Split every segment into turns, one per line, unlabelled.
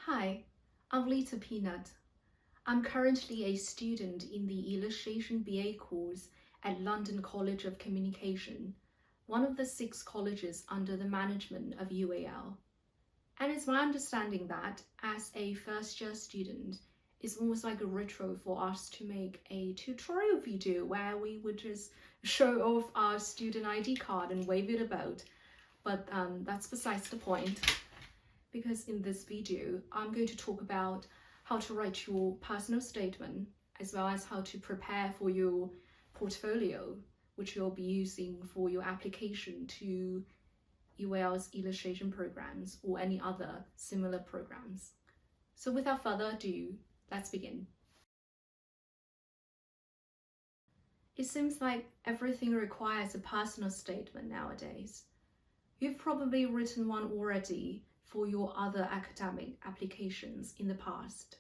Hi, I'm Lita Peanut. I'm currently a student in the Illustration BA course at London College of Communication, one of the 6 colleges under the management of UAL. And it's my understanding that, as a first-year student, it's almost like a ritual for us to make a tutorial video where we would just show off our student ID card and wave it about. But that's besides the point, because in this video, I'm going to talk about how to write your personal statement, as well as how to prepare for your portfolio, which you'll be using for your application to UAL's illustration programs or any other similar programs. So without further ado, let's begin. It seems like everything requires a personal statement nowadays. You've probably written one already for your other academic applications in the past.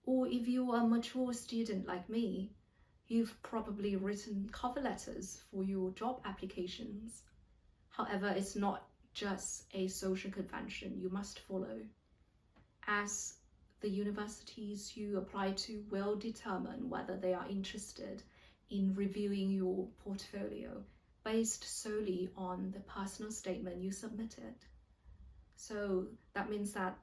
Or if you're a mature student like me, you've probably written cover letters for your job applications. However, it's not just a social convention you must follow, as the universities you apply to will determine whether they are interested in reviewing your portfolio based solely on the personal statement you submitted. So that means that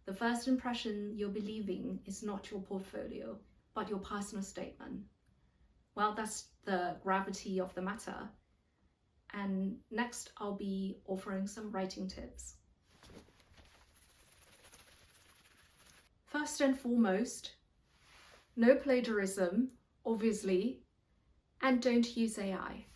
the first impression you'll be leaving is not your portfolio, but your personal statement. Well, that's the gravity of the matter. And next, I'll be offering some writing tips. First and foremost, no plagiarism, obviously, and don't use AI.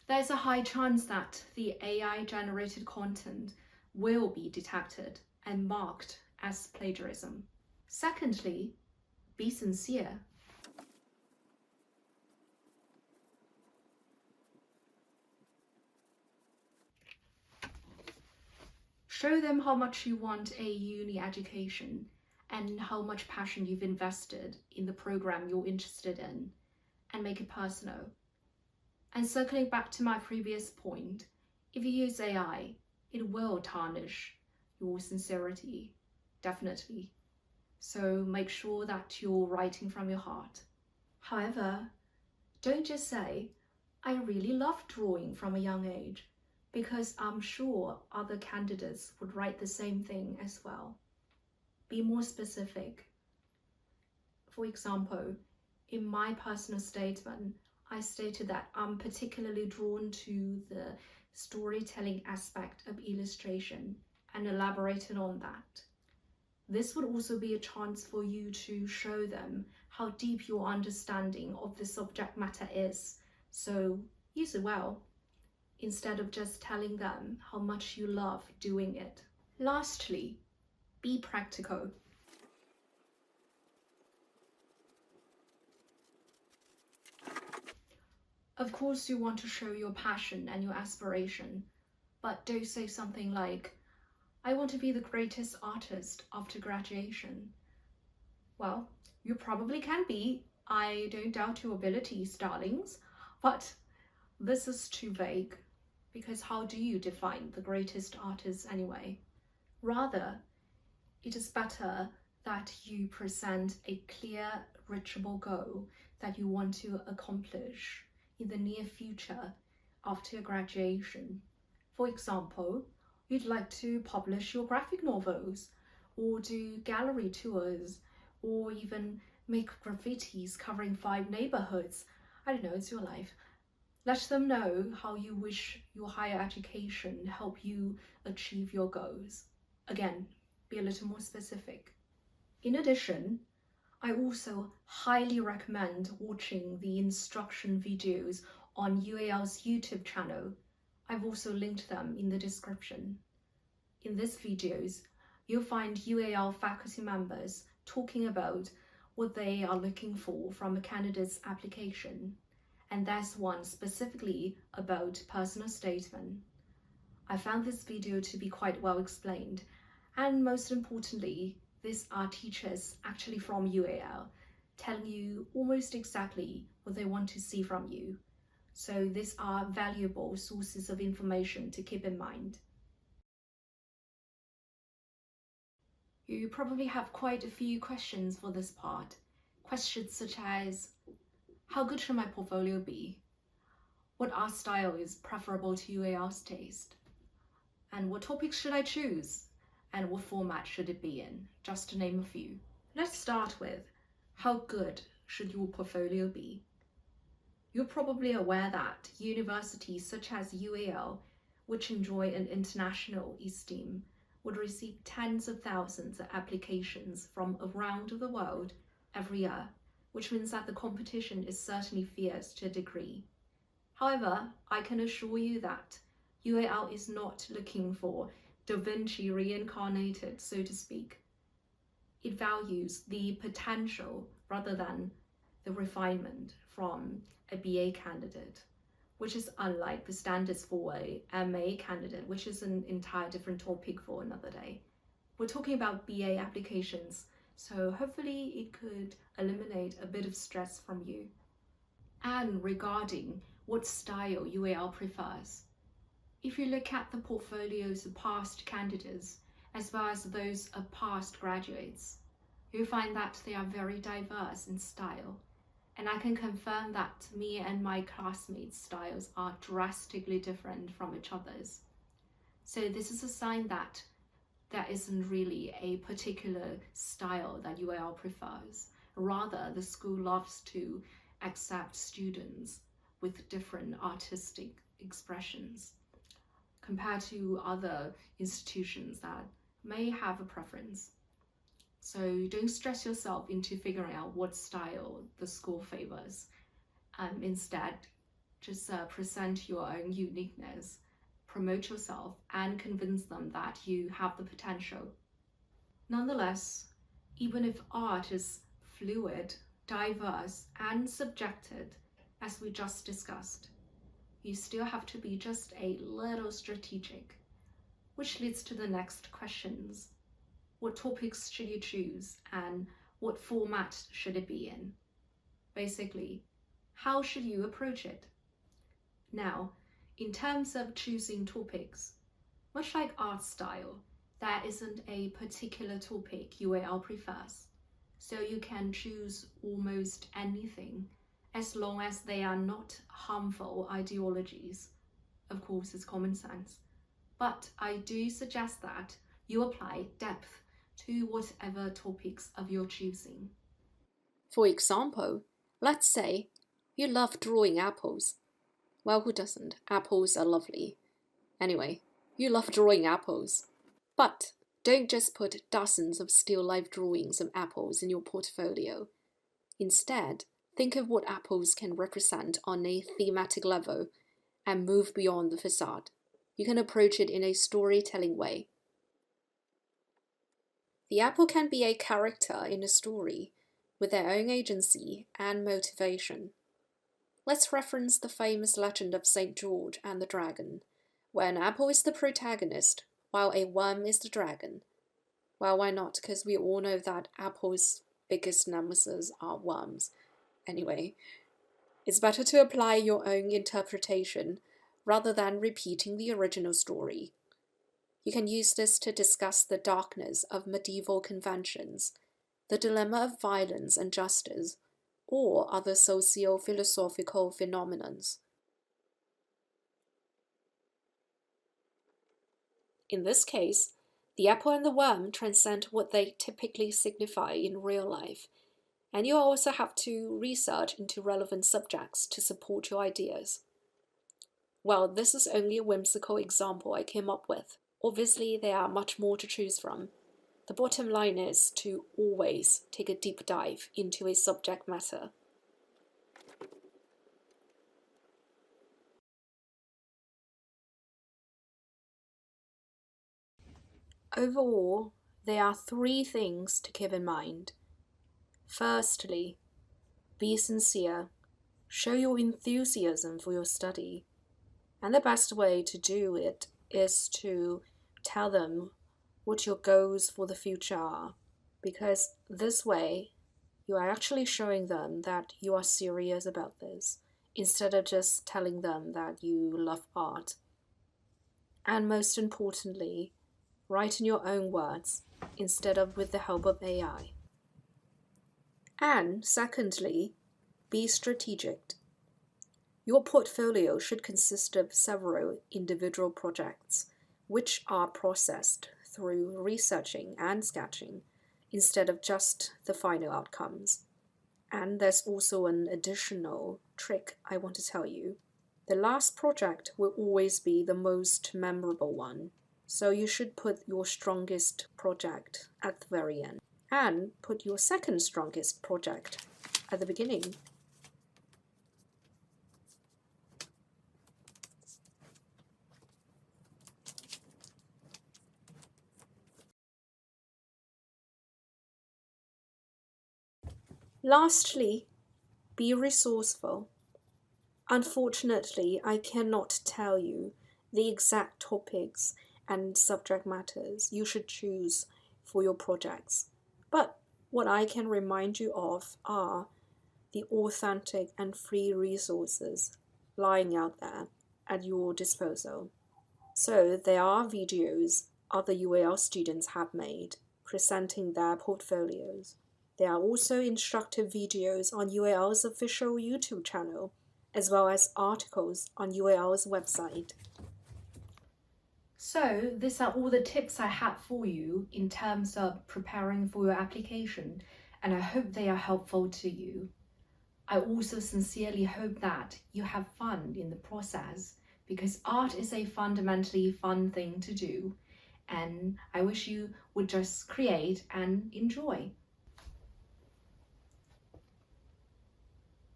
There's a high chance that the AI-generated content will be detected and marked as plagiarism. Secondly, be sincere. Show them how much you want a uni education and how much passion you've invested in the program you're interested in, and make it personal. And circling back to my previous point, if you use AI, it will tarnish your sincerity, definitely. So make sure that you're writing from your heart. However, don't just say, I really love drawing from a young age, because I'm sure other candidates would write the same thing as well. Be more specific. For example, in my personal statement, I stated that I'm particularly drawn to the storytelling aspect of illustration and elaborated on that. This would also be a chance for you to show them how deep your understanding of the subject matter is, so use it well, instead of just telling them how much you love doing it. Lastly, be practical. Of course, you want to show your passion and your aspiration, but don't say something like, I want to be the greatest artist after graduation. Well, you probably can be. I don't doubt your abilities, darlings, but this is too vague, because how do you define the greatest artist anyway? Rather, it is better that you present a clear, reachable goal that you want to accomplish in the near future after your graduation. For example, you'd like to publish your graphic novels, or do gallery tours, or even make graffitis covering 5 neighborhoods. I don't know, it's your life. Let them know how you wish your higher education help you achieve your goals. Again, be a little more specific. In addition, I also highly recommend watching the instruction videos on UAL's YouTube channel. I've also linked them in the description. In these videos, you'll find UAL faculty members talking about what they are looking for from a candidate's application, and there's one specifically about personal statement. I found this video to be quite well explained, and most importantly, these are teachers actually from UAL telling you almost exactly what they want to see from you. So these are valuable sources of information to keep in mind. You probably have quite a few questions for this part. Questions such as, how good should my portfolio be? What art style is preferable to UAL's taste? And what topics should I choose? And what format should it be in? Just to name a few. Let's start with, how good should your portfolio be? You're probably aware that universities such as UAL, which enjoy an international esteem, would receive tens of thousands of applications from around the world every year, which means that the competition is certainly fierce to a degree. However, I can assure you that UAL is not looking for Da Vinci reincarnated, so to speak. It values the potential rather than the refinement from a BA candidate, which is unlike the standards for a MA candidate, which is an entire different topic for another day. We're talking about BA applications, so hopefully it could eliminate a bit of stress from you. And regarding what style UAL prefers, if you look at the portfolios of past candidates as well as those of past graduates, you'll find that they are very diverse in style. And I can confirm that me and my classmates' styles are drastically different from each other's. So this is a sign that there isn't really a particular style that UAL prefers. Rather, the school loves to accept students with different artistic expressions compared to other institutions that may have a preference. So don't stress yourself into figuring out what style the school favors. Instead, just present your own uniqueness, promote yourself, and convince them that you have the potential. Nonetheless, even if art is fluid, diverse, and subjective, as we just discussed, you still have to be just a little strategic, which leads to the next questions. What topics should you choose and what format should it be in? Basically, how should you approach it? Now, in terms of choosing topics, much like art style, there isn't a particular topic UAL prefers. So you can choose almost anything as long as they are not harmful ideologies. Of course, it's common sense. But I do suggest that you apply depth to whatever topics of your choosing.
For example, let's say you love drawing apples. Well, who doesn't? Apples are lovely. Anyway, you love drawing apples. But don't just put dozens of still life drawings of apples in your portfolio. Instead, think of what apples can represent on a thematic level and move beyond the facade. You can approach it in a storytelling way. The apple can be a character in a story with their own agency and motivation. Let's reference the famous legend of St. George and the Dragon, where an apple is the protagonist while a worm is the dragon. Well, why not? Because we all know that apples' biggest nemesis are worms. Anyway, it's better to apply your own interpretation rather than repeating the original story. You can use this to discuss the darkness of medieval conventions, the dilemma of violence and justice, or other socio-philosophical phenomena. In this case, the apple and the worm transcend what they typically signify in real life, and you also have to research into relevant subjects to support your ideas. Well, this is only a whimsical example I came up with. Obviously, there are much more to choose from. The bottom line is to always take a deep dive into a subject matter. Overall, there are 3 things to keep in mind. Firstly, be sincere. Show your enthusiasm for your study. And the best way to do it is to tell them what your goals for the future are, because this way you are actually showing them that you are serious about this instead of just telling them that you love art. And most importantly, write in your own words instead of with the help of AI. And secondly, be strategic. Your portfolio should consist of several individual projects, which are processed through researching and sketching instead of just the final outcomes. And there's also an additional trick I want to tell you. The last project will always be the most memorable one, so you should put your strongest project at the very end and put your second strongest project at the beginning. Lastly, be resourceful. Unfortunately, I cannot tell you the exact topics and subject matters you should choose for your projects, but what I can remind you of are the authentic and free resources lying out there at your disposal. So there are videos other UAL students have made presenting their portfolios. There are also instructive videos on UAL's official YouTube channel, as well as articles on UAL's website.
So these are all the tips I had for you in terms of preparing for your application, and I hope they are helpful to you. I also sincerely hope that you have fun in the process, because art is a fundamentally fun thing to do, and I wish you would just create and enjoy.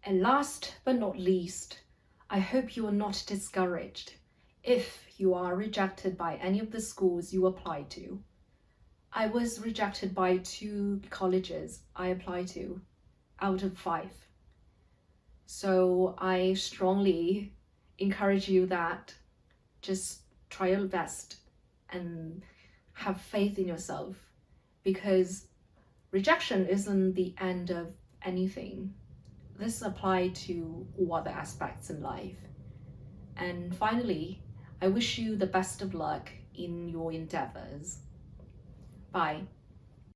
And last but not least, I hope you are not discouraged if you are rejected by any of the schools you apply to. I was rejected by 2 colleges I applied to out of 5. So I strongly encourage you that just try your best and have faith in yourself, because rejection isn't the end of anything. This applies to all other aspects in life. And finally, I wish you the best of luck in your endeavors. Bye.